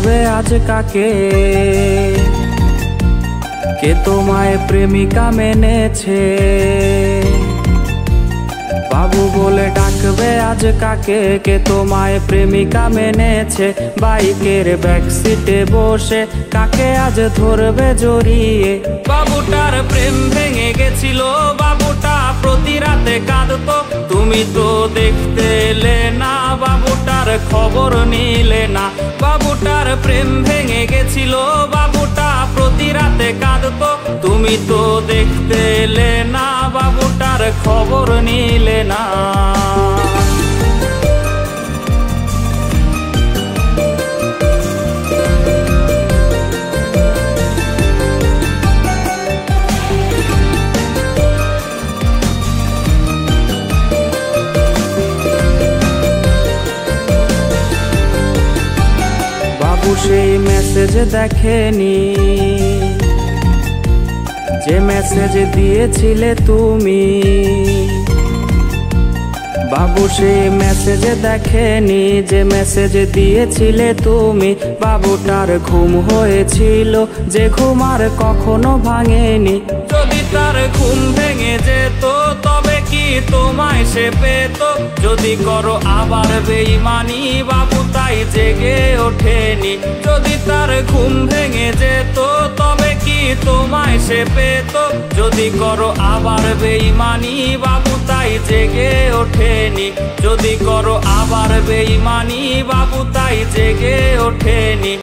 ডাকবে আজ কাকে, কে তোমায় প্রেমিকা মেনেছে। বাবু বলে ডাকবে আজ কাকে, কে তোমায় প্রেমিকা মেনেছে। বাইকের ব্যাক সিটে বসে কাকে আজ ধরবে জড়িয়ে। বাবুটার প্রেম ভেঙে গেছিল, বাবুটা প্রতি রাতে কাঁদতো। তুমি তো দেখতে এলে না, বাবুটার খবর নিলে না। বাবুটার প্রেম ভেঙে গেছিল, বাবুটা প্রতি রাতে কাঁদতো। তুমি তো দেখতে এলে না, বাবুটার খবর নিলে না। বাবু সেই মেসেজ দেখেনি, যে মেসেজ দিয়েছিলে তুমি। বাবু সেই মেসেজ দেখেনি, যে মেসেজ দিয়েছিলে তুমি। বাবুটার ঘুম হয়েছিল, যে ঘুম আর কখনো ভাঙেনি। যদি তার ঘুম ভেঙে যেত, তবে কি তোমায় সে পেত। যদি করো আবার বেঈমানি, বাবু তাই জেগে ওঠেনি। যদি তার ঘুম ভেঙে যেত, তবে কি তোমায় সে পেত। যদি করো আবার বেঈমানি, বাবু তাই জেগে ওঠেনি। যদি করো আবার বেঈমানি, বাবু তাই জেগে ওঠেনি।